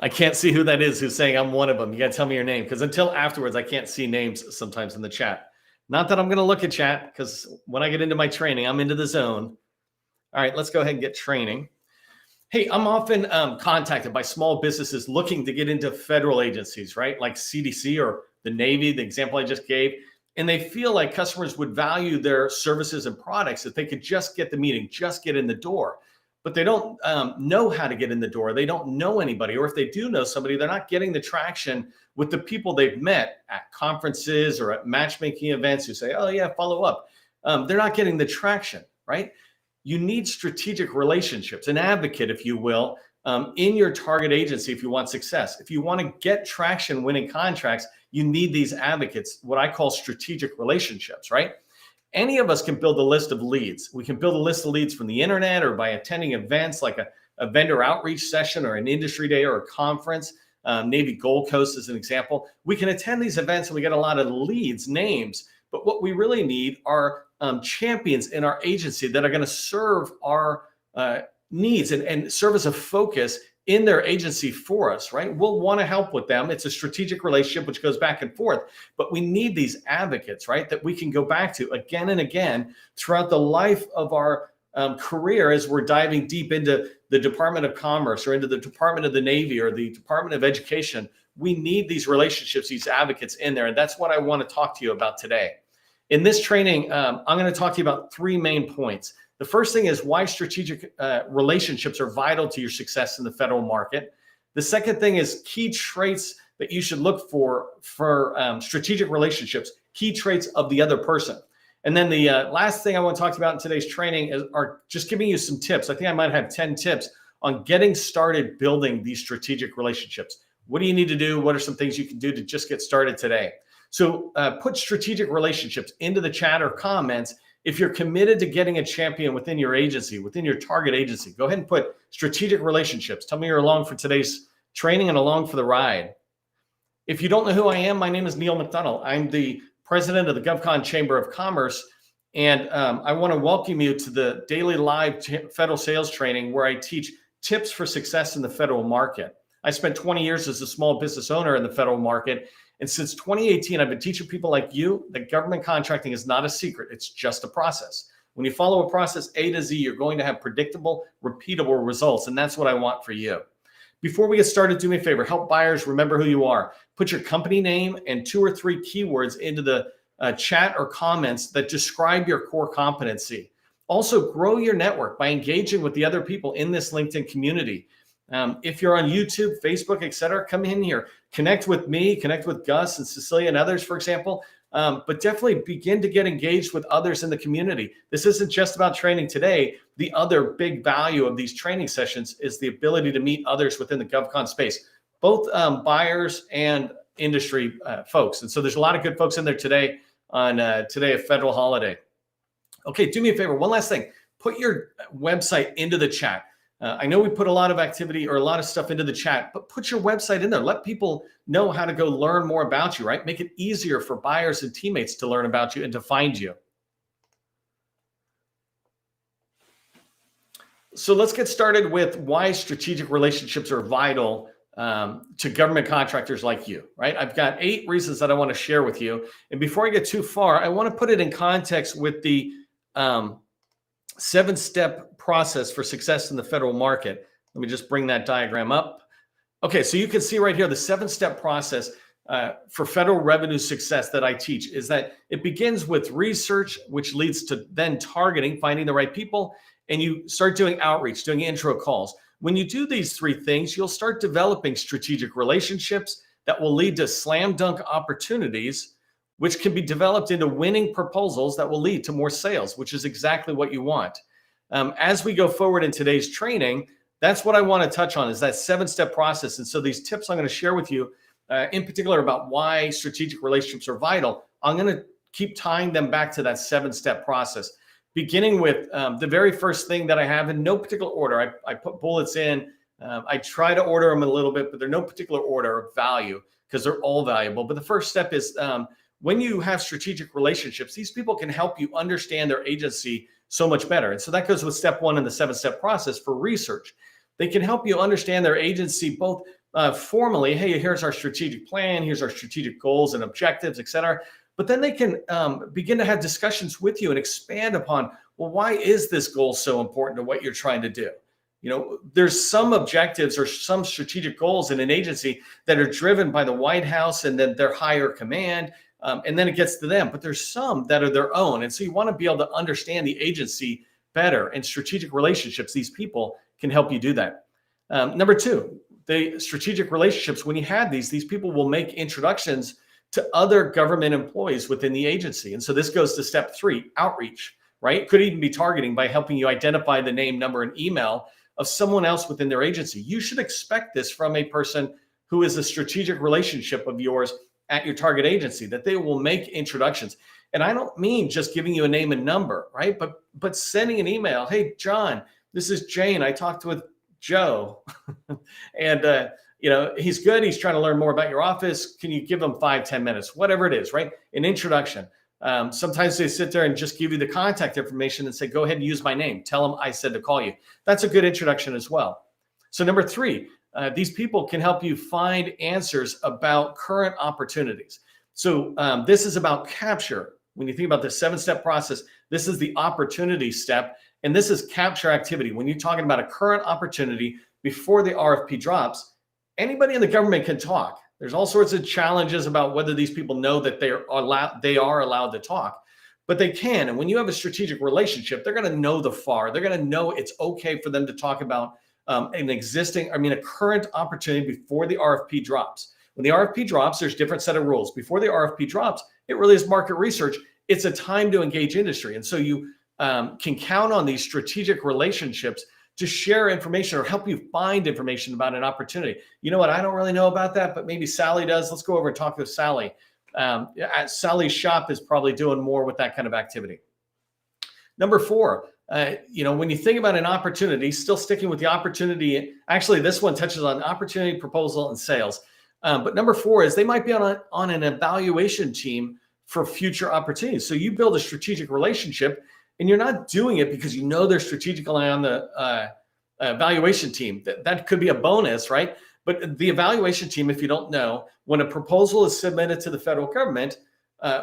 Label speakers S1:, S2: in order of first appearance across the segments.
S1: I can't see who that is who's saying I'm one of them. You got to tell me your name, because until afterwards, I can't see names sometimes in the chat. Not that I'm going to look at chat, because when I get into my training, I'm into the zone. All right, let's go ahead and get training. Hey, I'm often contacted by small businesses looking to get into federal agencies, right? Like CDC or the Navy, the example I just gave. And they feel like customers would value their services and products if they could just get the meeting, just get in the door. But they don't know how to get in the door. They don't know anybody. Or if they do know somebody, they're not getting the traction with the people they've met at conferences or at matchmaking events who say, oh yeah, follow up. They're not getting the traction, right? You need strategic relationships, an advocate, if you will, in your target agency if you want success. If you want to get traction winning contracts, you need these advocates, what I call strategic relationships, right? Any of us can build a list of leads. We can build a list of leads from the internet or by attending events like a vendor outreach session or an industry day or a conference. Navy Gold Coast is an example. We can attend these events and we get a lot of leads, names, but what we really need are champions in our agency that are going to serve our needs and serve as a focus in their agency for us, right? We'll want to help with them. It's a strategic relationship which goes back and forth, but we need these advocates, right? That we can go back to again and again throughout the life of our career as we're diving deep into the Department of Commerce or into the Department of the Navy or the Department of Education. We need these relationships, these advocates in there. And that's what I want to talk to you about today. In this training, I'm going to talk to you about three main points. The first thing is why strategic relationships are vital to your success in the federal market. The second thing is key traits that you should look for strategic relationships, key traits of the other person. And then the last thing I want to talk about in today's training are just giving you some tips. I think I might have 10 tips on getting started building these strategic relationships. What do you need to do? What are some things you can do to just get started today? So put strategic relationships into the chat or comments. If you're committed to getting a champion within your agency, within your target agency, go ahead and put strategic relationships. Tell me you're along for today's training and along for the ride. If you don't know who I am, my name is Neil McDonald. I'm the president of the GovCon Chamber of Commerce, and I want to welcome you to the daily live federal sales training where I teach tips for success in the federal market. I spent 20 years as a small business owner in the federal market. And since 2018, I've been teaching people like you that government contracting is not a secret. It's just a process. When you follow a process A to Z, you're going to have predictable, repeatable results. And that's what I want for you. Before we get started, do me a favor, help buyers remember who you are. Put your company name and 2 or 3 keywords into the chat or comments that describe your core competency. Also, grow your network by engaging with the other people in this LinkedIn community. If you're on YouTube, Facebook, etc., come in here, connect with me, connect with Gus and Cecilia and others, for example, but definitely begin to get engaged with others in the community. This isn't just about training today. The other big value of these training sessions is the ability to meet others within the GovCon space, both buyers and industry folks. And so there's a lot of good folks in there today on today, a federal holiday. Okay, do me a favor, one last thing, put your website into the chat. I know we put a lot of activity or a lot of stuff into the chat, but put your website in there. Let people know how to go learn more about you, right? Make it easier for buyers and teammates to learn about you and to find you. So let's get started with why strategic relationships are vital to government contractors like you, right? I've got 8 reasons that I want to share with you. And before I get too far, I want to put it in context with the 7-step process for success in the federal market. Let me just bring that diagram up. Okay, so you can see right here, the 7-step process for federal revenue success that I teach is that it begins with research, which leads to then targeting, finding the right people, and you start doing outreach, doing intro calls. When you do these 3 things, you'll start developing strategic relationships that will lead to slam dunk opportunities, which can be developed into winning proposals that will lead to more sales, which is exactly what you want. As we go forward in today's training, that's what I want to touch on is that 7-step process. And so these tips I'm going to share with you in particular about why strategic relationships are vital, I'm going to keep tying them back to that 7-step process, beginning with the very first thing that I have in no particular order. I put bullets in. I try to order them a little bit, but they're no particular order of value because they're all valuable. But the first step is when you have strategic relationships, these people can help you understand their agency so much better. And so that goes with step 1 in the 7-step process for research. They can help you understand their agency both formally, hey, here's our strategic plan, here's our strategic goals and objectives, et cetera. But then they can begin to have discussions with you and expand upon, well, why is this goal so important to what you're trying to do? There's some objectives or some strategic goals in an agency that are driven by the White House and then their higher command, and then it gets to them. But there's some that are their own. And so you want to be able to understand the agency better, and strategic relationships, these people can help you do that. Number two, the strategic relationships, when you have these people will make introductions to other government employees within the agency. And so this goes to step 3, outreach, right? Could even be targeting by helping you identify the name, number, and email of someone else within their agency. You should expect this from a person who is a strategic relationship of yours at your target agency, that they will make introductions. And I don't mean just giving you a name and number, right? But sending an email. Hey, John, this is Jane. I talked with Joe and, he's good. He's trying to learn more about your office. Can you give him 5-10 minutes, whatever it is, right? An introduction. Sometimes they sit there and just give you the contact information and say, go ahead and use my name. Tell them I said to call you. That's a good introduction as well. So number 3, these people can help you find answers about current opportunities. So this is about capture. When you think about the 7-step process, this is the opportunity step, and this is capture activity. When you're talking about a current opportunity before the RFP drops, anybody in the government can talk. There's all sorts of challenges about whether these people know that they are allowed to talk, but they can. And when you have a strategic relationship, they're going to know the FAR. They're going to know it's okay for them to talk about a current opportunity before the RFP drops. When the RFP drops, there's a different set of rules. Before the RFP drops, it really is market research. It's a time to engage industry. And so you can count on these strategic relationships to share information or help you find information about an opportunity. You know what? I don't really know about that, but maybe Sally does. Let's go over and talk to Sally. Sally's shop is probably doing more with that kind of activity. Number 4, when you think about an opportunity, still sticking with the opportunity, actually, this one touches on opportunity, proposal, and sales. But number 4 is they might be on an evaluation team for future opportunities. So you build a strategic relationship, and you're not doing it because you know they're strategically on the evaluation team. That could be a bonus, right? But the evaluation team, if you don't know, when a proposal is submitted to the federal government,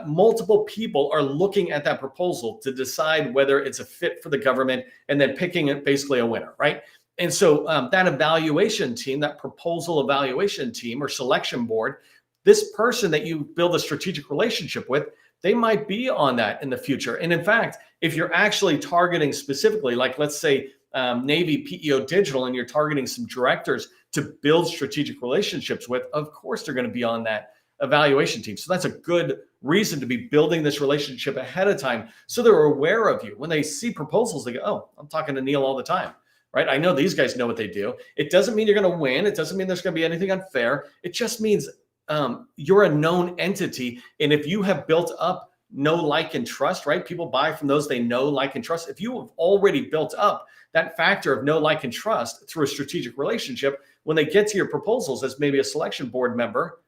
S1: multiple people are looking at that proposal to decide whether it's a fit for the government and then picking it basically a winner, right? And so that evaluation team, that proposal evaluation team or selection board, this person that you build a strategic relationship with, they might be on that in the future. And in fact, if you're actually targeting specifically, like let's say Navy PEO Digital, and you're targeting some directors to build strategic relationships with, of course, they're going to be on that evaluation team. So that's a good reason to be building this relationship ahead of time, so they're aware of you. When they see proposals, they go, oh, I'm talking to Neil all the time, right? I know these guys know what they do. It doesn't mean you're going to win. It doesn't mean there's going to be anything unfair. It just means you're a known entity. And if you have built up know, like, and trust, right? People buy from those they know, like, and trust. If you have already built up that factor of know, like, and trust through a strategic relationship, when they get to your proposals as maybe a selection board member,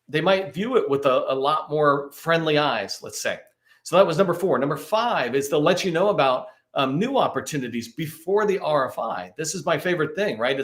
S1: they might view it with a lot more friendly eyes, let's say. So that was number 4. Number 5 is they'll let you know about new opportunities before the RFI. This is my favorite thing, right?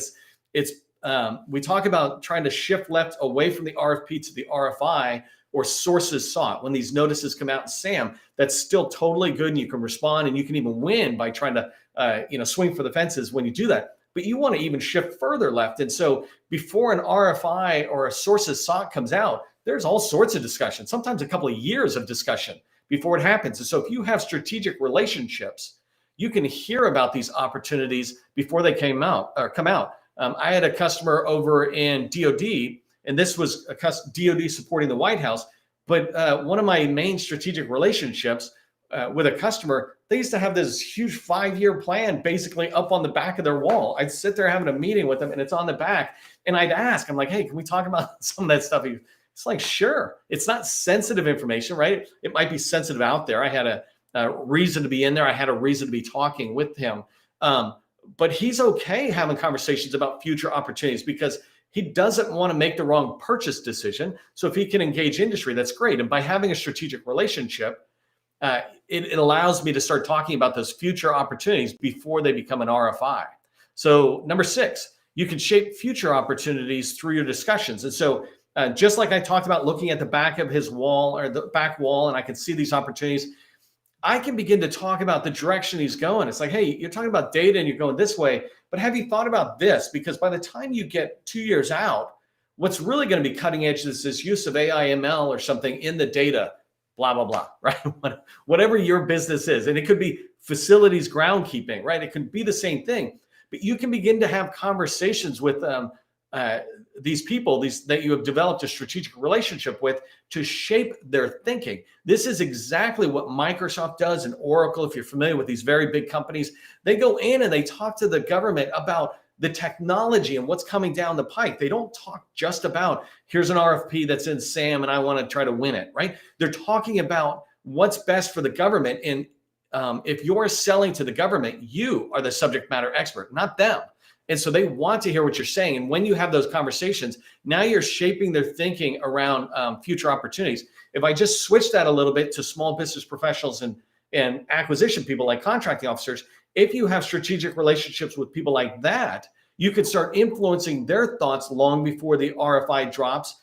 S1: We talk about trying to shift left away from the RFP to the RFI, or sources sought. When these notices come out in SAM, that's still totally good, and you can respond, and you can even win by trying to swing for the fences when you do that. But you want to even shift further left. And so before an RFI or a sources sought comes out, there's all sorts of discussion, sometimes a couple of years of discussion before it happens. And so if you have strategic relationships, you can hear about these opportunities before they come out. I had a customer over in DOD, and this was a DOD supporting the White House. But one of my main strategic relationships with a customer, they used to have this huge 5-year plan basically up on the back of their wall. I'd sit there having a meeting with them, and it's on the back. And I'd ask, I'm like, hey, can we talk about some of that stuff? It's like, sure. It's not sensitive information, right? It might be sensitive out there. I had a reason to be in there. I had a reason to be talking with him. But he's okay having conversations about future opportunities because he doesn't want to make the wrong purchase decision. So if he can engage industry, that's great. And by having a strategic relationship, it allows me to start talking about those future opportunities before they become an RFI. So number 6, you can shape future opportunities through your discussions. And so just like I talked about looking at the back of his wall or the back wall, and I can see these opportunities, I can begin to talk about the direction he's going. It's like, hey, you're talking about data and you're going this way, but have you thought about this? Because by the time you get 2 years out, what's really going to be cutting edge is this use of AI, ML or something in the data, blah, blah, blah, right? Whatever your business is. And it could be facilities groundkeeping, right? It could be the same thing, but you can begin to have conversations with these people, that you have developed a strategic relationship with, to shape their thinking. This is exactly what Microsoft does, and Oracle. If you're familiar with these very big companies, they go in and they talk to the government about the technology and what's coming down the pike. They don't talk just about, here's an RFP that's in SAM and I want to try to win it, right? They're talking about what's best for the government. And if you're selling to the government, you are the subject matter expert, not them. And so they want to hear what you're saying. And when you have those conversations, now you're shaping their thinking around future opportunities. If I just switch that a little bit to small business professionals and acquisition people like contracting officers, if you have strategic relationships with people like that, you can start influencing their thoughts long before the RFI drops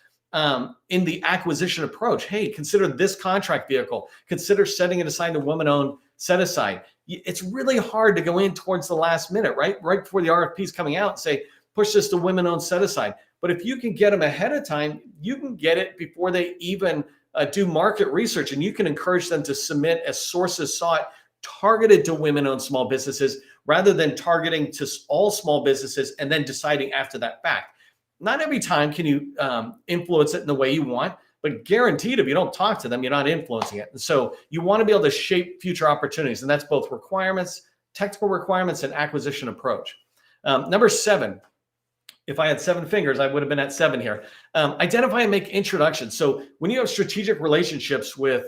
S1: in the acquisition approach. Hey, consider this contract vehicle. Consider setting it aside to woman-owned set aside. It's really hard to go in towards the last minute, right? Right before the RFP is coming out and say, push this to women-owned set aside. But if you can get them ahead of time, you can get it before they even do market research, and you can encourage them to submit as sources sought targeted to women-owned small businesses rather than targeting to all small businesses and then deciding after that fact. Not every time can you influence it in the way you want, but guaranteed if you don't talk to them, you're not influencing it. And so you want to be able to shape future opportunities, and that's both requirements, technical requirements, and acquisition approach. Number 7, if I had 7 fingers, I would have been at 7 here. Identify and make introductions. So when you have strategic relationships with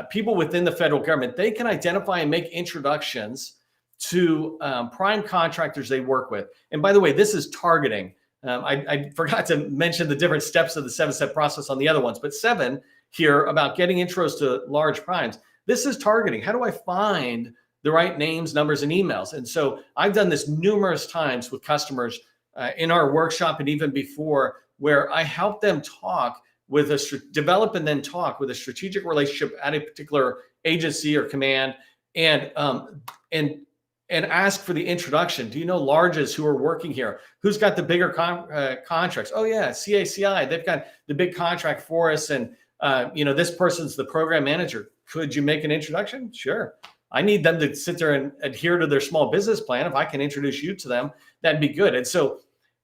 S1: people within the federal government, they can identify and make introductions to prime contractors they work with. And by the way, this is targeting. I forgot to mention the different steps of the 7-step process on the other ones, but 7 here about getting intros to large primes. This is targeting. How do I find the right names, numbers, and emails? And so I've done this numerous times with customers in our workshop and even before, where I help them talk with develop and then talk with a strategic relationship at a particular agency or command, and ask for the introduction. Do you know larges who are working here? Who's got the bigger contracts? Oh yeah, CACI, they've got the big contract for us, and this person's the program manager. Could you make an introduction? Sure. I need them to sit there and adhere to their small business plan. If I can introduce you to them, that'd be good. And so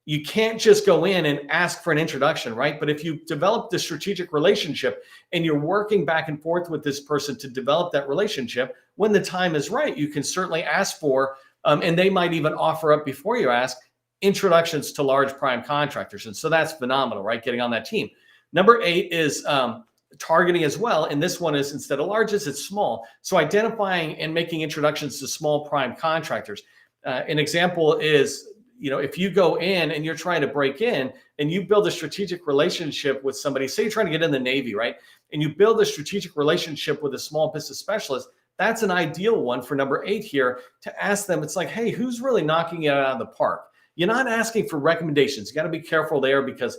S1: you can't just go in and ask for an introduction, right? But if you develop the strategic relationship and you're working back and forth with this person to develop that relationship, when the time is right, you can certainly ask for, and they might even offer up before you ask, introductions to large prime contractors. And so that's phenomenal, right? Getting on that team. Number 8 is targeting as well. And this one is, instead of largest, it's small. So identifying and making introductions to small prime contractors. An example is, if you go in and you're trying to break in and you build a strategic relationship with somebody, say you're trying to get in the Navy, right? And you build a strategic relationship with a small business specialist, that's an ideal one for number 8 here, to ask them. It's like, hey, who's really knocking it out of the park? You're not asking for recommendations. You got to be careful there, because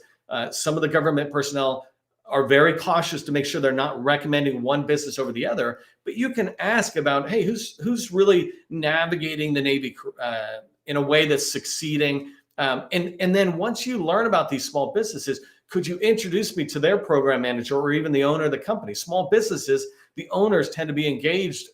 S1: some of the government personnel are very cautious to make sure they're not recommending one business over the other. But you can ask about, hey, who's really navigating the Navy in a way that's succeeding. And then once you learn about these small businesses, could you introduce me to their program manager or even the owner of the company? Small businesses, the owners tend to be engaged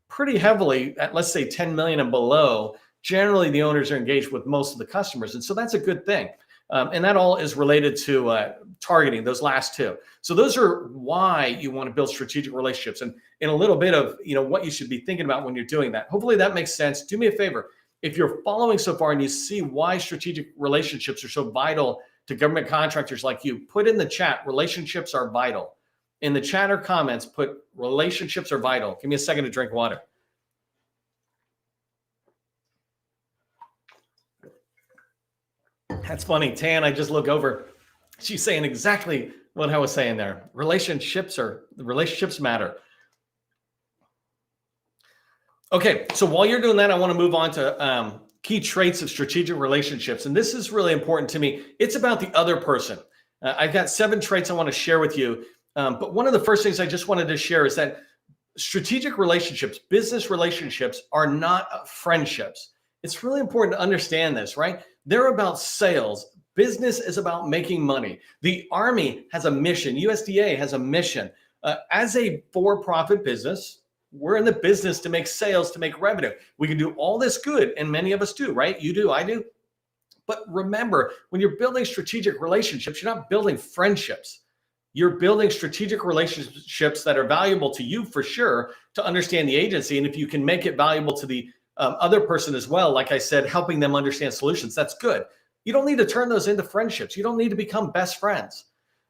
S1: pretty heavily at, let's say, 10 million and below. Generally, the owners are engaged with most of the customers. And so that's a good thing. And that all is related to targeting, those last 2. So those are why you want to build strategic relationships, and in a little bit of what you should be thinking about when you're doing that. Hopefully that makes sense. Do me a favor. If you're following so far and you see why strategic relationships are so vital to government contractors like you, put in the chat, relationships are vital. In the chat or comments, put relationships are vital. Give me a second to drink water. That's funny. Tan, I just look over. She's saying exactly what I was saying there. Relationships matter. Okay, so while you're doing that, I want to move on to key traits of strategic relationships. And this is really important to me. It's about the other person. I've got 7 traits I want to share with you. But one of the first things I just wanted to share is that strategic relationships, business relationships, are not friendships. It's really important to understand this, right? They're about sales. Business is about making money. The Army has a mission. USDA has a mission. As a for-profit business, we're in the business to make sales, to make revenue. We can do all this good, and many of us do, right? You do, I do. But remember, when you're building strategic relationships, you're not building friendships. You're building strategic relationships that are valuable to you for sure, to understand the agency. And if you can make it valuable to the other person as well, like I said, helping them understand solutions, that's good. You don't need to turn those into friendships. You don't need to become best friends.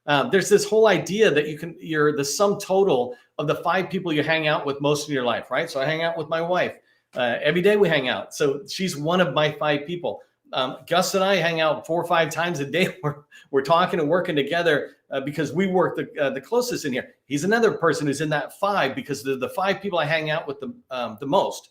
S1: There's this whole idea that you're the sum total of the 5 people you hang out with most in your life, right? So I hang out with my wife. Every day we hang out. So she's one of my 5 people. Gus and I hang out 4 or 5 times a day. We're talking and working together because we work the closest in here. He's another person who's in that 5 because they're the 5 people I hang out with the most.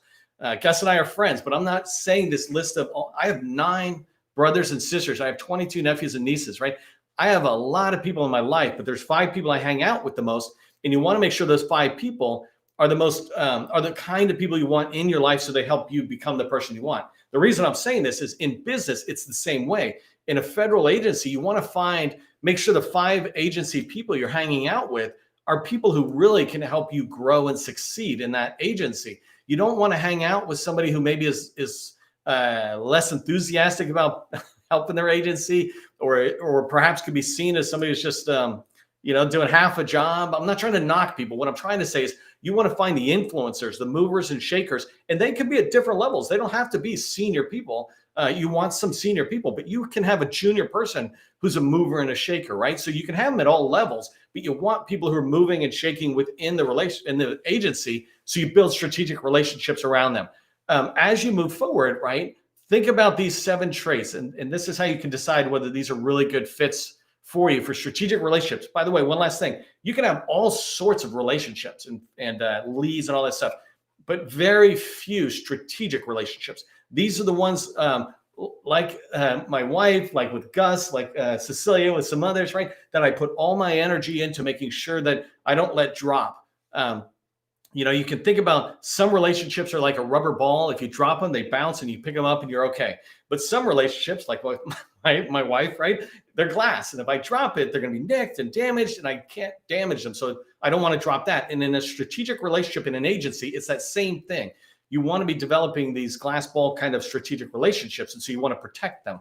S1: Gus and I are friends, but I'm not saying this list of I have 9 brothers and sisters. I have 22 nephews and nieces, right? I have a lot of people in my life, but there's 5 people I hang out with the most. And you want to make sure those 5 people are the kind of people you want in your life so they help you become the person you want. The reason I'm saying this is in business, it's the same way. In a federal agency, you want to make sure the 5 agency people you're hanging out with are people who really can help you grow and succeed in that agency. You don't want to hang out with somebody who maybe is less enthusiastic about helping their agency, or perhaps could be seen as somebody who's just doing half a job. I'm not trying to knock people. What I'm trying to say is you want to find the influencers, the movers and shakers, and they can be at different levels. They don't have to be senior people. You want some senior people, but you can have a junior person who's a mover and a shaker, right? So you can have them at all levels, but you want people who are moving and shaking within the agency, so you build strategic relationships around them. As you move forward, right, think about these 7 traits, and this is how you can decide whether these are really good fits for you for strategic relationships. By the way, one last thing, you can have all sorts of relationships and leads and all that stuff, but very few strategic relationships. These are the ones like my wife, like with Gus, like Cecilia, with some others, right, that I put all my energy into making sure that I don't let drop. You can think about some relationships are like a rubber ball. If you drop them, they bounce and you pick them up and you're okay. But some relationships, like my wife, right, they're glass. And if I drop it, they're going to be nicked and damaged and I can't damage them. So I don't want to drop that. And in a strategic relationship in an agency, it's that same thing. You want to be developing these glass ball kind of strategic relationships. And so you want to protect them.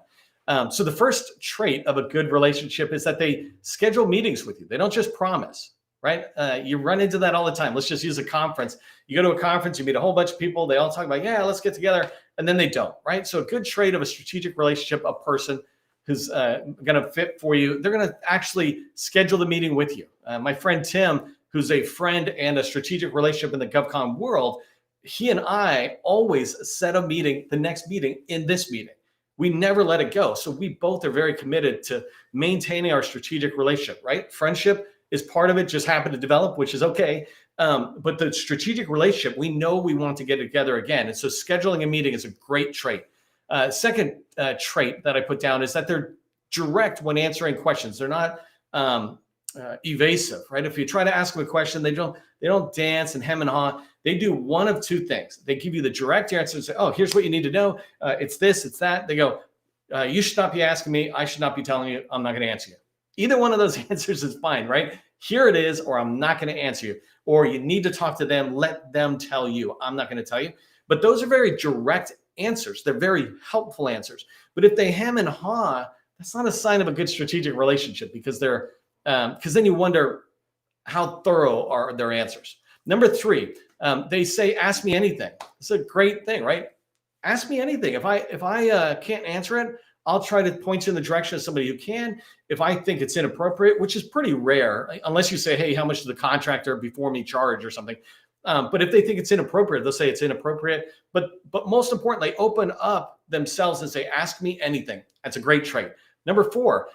S1: So the first trait of a good relationship is that they schedule meetings with you. They don't just promise. Right? You run into that all the time. Let's just use a conference. You go to a conference, you meet a whole bunch of people. They all talk about, yeah, let's get together. And then they don't, right? So a good trait of a strategic relationship, a person who's going to fit for you, they're going to actually schedule the meeting with you. My friend Tim, who's a friend and a strategic relationship in the GovCon world, he and I always set a meeting, the next meeting in this meeting. We never let it go. So we both are very committed to maintaining our strategic relationship, right? Friendship is part of it, just happened to develop, which is okay. But the strategic relationship, we know we want to get together again. And so scheduling a meeting is a great trait. Second trait that I put down is that they're direct when answering questions. They're not evasive, right? If you try to ask them a question, they don't dance and hem and haw. They do one of 2 things. They give you the direct answer and say, oh, here's what you need to know. It's this, it's that. They go, you should not be asking me. I should not be telling you. I'm not going to answer you. Either one of those answers is fine, right? Here it is, or I'm not going to answer you. Or you need to talk to them. Let them tell you. I'm not going to tell you. But those are very direct answers. They're very helpful answers. But if they hem and haw, that's not a sign of a good strategic relationship because then you wonder how thorough are their answers. Number 3, they say, ask me anything. It's a great thing, right? Ask me anything. If I can't answer it, I'll try to point you in the direction of somebody who can. If I think it's inappropriate, which is pretty rare, unless you say, hey, how much does the contractor before me charge or something? But if they think it's inappropriate, they'll say it's inappropriate. But most importantly, open up themselves and say, ask me anything. That's a great trait. Number 4,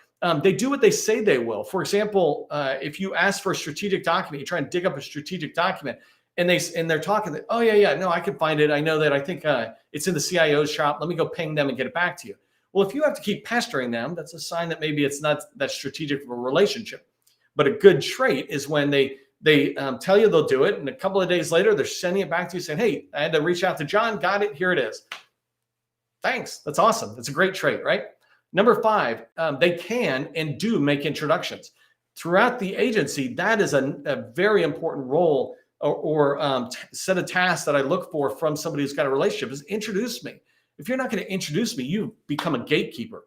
S1: they do what they say they will. For example, if you ask for a strategic document, you try and dig up a strategic document, and they're talking. Oh yeah, no, I can find it. I know that. I think it's in the CIO's shop. Let me go ping them and get it back to you. Well, if you have to keep pestering them, that's a sign that maybe it's not that strategic of a relationship. But a good trait is when they tell you they'll do it, and a couple of days later they're sending it back to you saying, "Hey, I had to reach out to John. Got it. Here it is. Thanks. That's awesome. That's a great trait, right?" Number 5, they can and do make introductions throughout the agency. That is a very important role or set of tasks that I look for from somebody who's got a relationship is introduce me. If you're not going to introduce me, you become a gatekeeper.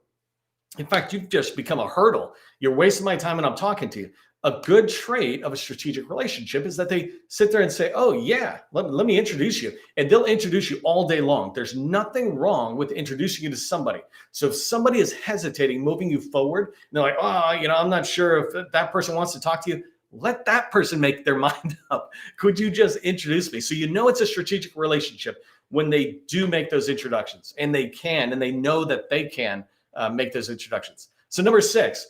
S1: In fact, you've just become a hurdle. You're wasting my time and I'm talking to you. A good trait of a strategic relationship is that they sit there and say, oh, yeah, let me introduce you. And they'll introduce you all day long. There's nothing wrong with introducing you to somebody. So if somebody is hesitating, moving you forward, and they're like, oh, I'm not sure if that person wants to talk to you, let that person make their mind up. Could you just introduce me? So it's a strategic relationship when they do make those introductions, and they can, and they know that they can make those introductions. So number 6,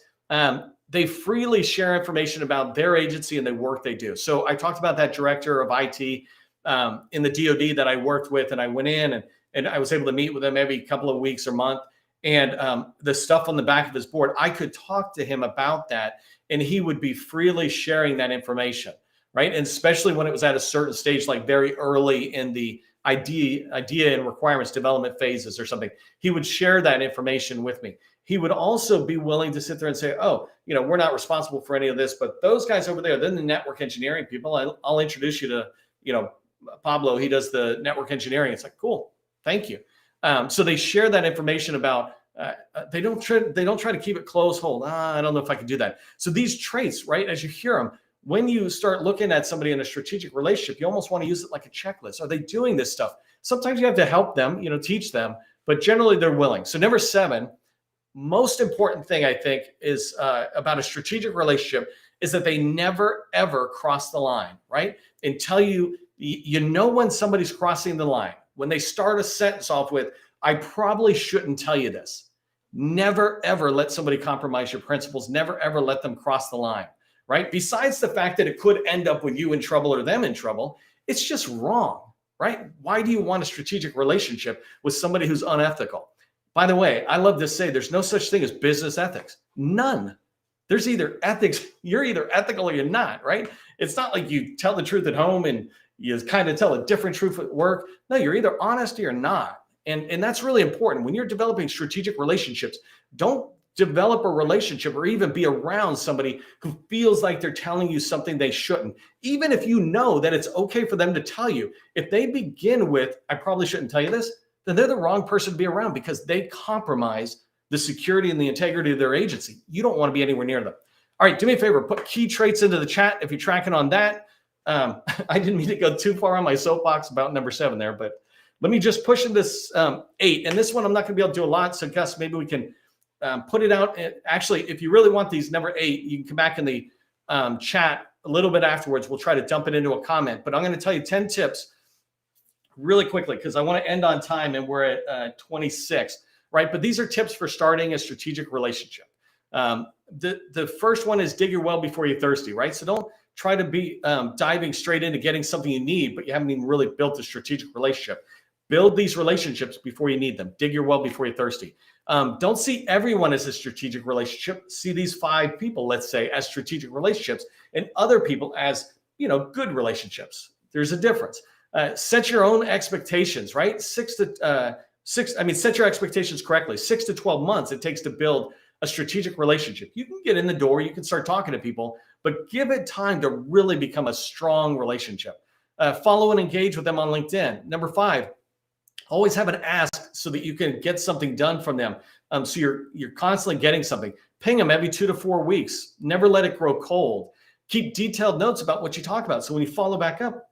S1: they freely share information about their agency and the work they do. So I talked about that director of IT in the DoD that I worked with, and I went in and I was able to meet with him every couple of weeks or month. And the stuff on the back of his board, I could talk to him about that, and he would be freely sharing that information, right? And especially when it was at a certain stage, like very early in the idea and requirements development phases or something, he would share that information with me. He would also be willing to sit there and say, oh, we're not responsible for any of this, but those guys over there, they're the network engineering people. I'll introduce you to, Pablo. He does the network engineering. It's like, cool, thank you. So they share that information about, they don't try to keep it close hold. I don't know if I can do that. So these traits, right, as you hear them, when you start looking at somebody in a strategic relationship, you almost want to use it like a checklist. Are they doing this stuff? Sometimes you have to help them, teach them, but generally they're willing. So number 7, most important thing I think is about a strategic relationship is that they never, ever cross the line, right? Until you know when somebody's crossing the line. When they start a sentence off with, I probably shouldn't tell you this. Never, ever let somebody compromise your principles. Never, ever let them cross the line, right? Besides the fact that it could end up with you in trouble or them in trouble, it's just wrong, right? Why do you want a strategic relationship with somebody who's unethical? By the way, I love to say there's no such thing as business ethics. None. There's either ethics, you're either ethical or you're not, right? It's not like you tell the truth at home and you kind of tell a different truth at work. No, you're either honest or you're not. And that's really important. When you're developing strategic relationships, don't develop a relationship or even be around somebody who feels like they're telling you something they shouldn't. Even if you know that it's okay for them to tell you, if they begin with, I probably shouldn't tell you this, then they're the wrong person to be around because they compromise the security and the integrity of their agency. You don't want to be anywhere near them. All right, do me a favor, put key traits into the chat if you're tracking on that. I didn't mean to go too far on my soapbox about number 7 there, but let me just push into this 8. And this one, I'm not going to be able to do a lot. So Gus, maybe we can put it out. Actually, if you really want these number 8, you can come back in the chat a little bit afterwards. We'll try to dump it into a comment, but I'm going to tell you 10 tips really quickly because I want to end on time and we're at 26, right? But these are tips for starting a strategic relationship. The first one is dig your well before you're thirsty, right? So don't try to be diving straight into getting something you need, but you haven't even really built a strategic relationship. Build these relationships before you need them. Dig your well before you're thirsty. Don't see everyone as a strategic relationship. See these 5 people, let's say, as strategic relationships and other people as, good relationships. There's a difference. Set your own expectations, right? Set your expectations correctly. 6 to 12 months it takes to build a strategic relationship. You can get in the door, you can start talking to people, but give it time to really become a strong relationship. Follow and engage with them on LinkedIn. Number 5, always have an ask so that you can get something done from them. So you're constantly getting something. Ping them every 2 to 4 weeks. Never let it grow cold. Keep detailed notes about what you talk about. So when you follow back up,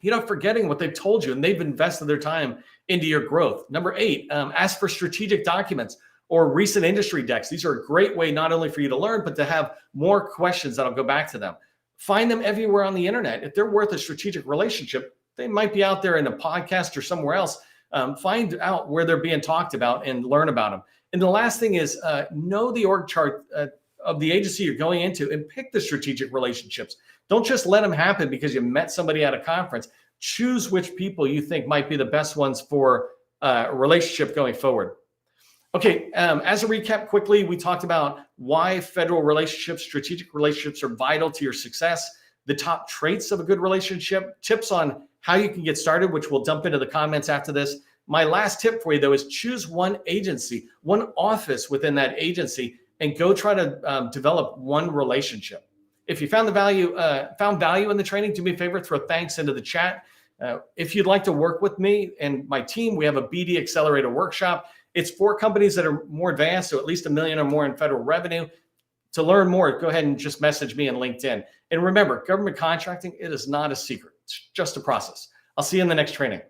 S1: you're not forgetting what they've told you and they've invested their time into your growth. Number 8, ask for strategic documents or recent industry decks. These are a great way not only for you to learn, but to have more questions that'll go back to them. Find them everywhere on the internet. If they're worth a strategic relationship, they might be out there in a podcast or somewhere else. Find out where they're being talked about and learn about them. And the last thing is know the org chart of the agency you're going into and pick the strategic relationships. Don't just let them happen because you met somebody at a conference. Choose which people you think might be the best ones for a relationship going forward. Okay, as a recap quickly, we talked about why federal relationships, strategic relationships are vital to your success, the top traits of a good relationship, tips on how you can get started, which we'll dump into the comments after this. My last tip for you, though, is choose one agency, one office within that agency, and go try to develop one relationship. If you found value in the training, do me a favor, throw thanks into the chat. If you'd like to work with me and my team, we have a BD Accelerator workshop. It's for companies that are more advanced, so at least $1 million or more in federal revenue. To learn more, go ahead and just message me on LinkedIn. And remember, government contracting, it is not a secret. It's just a process. I'll see you in the next training.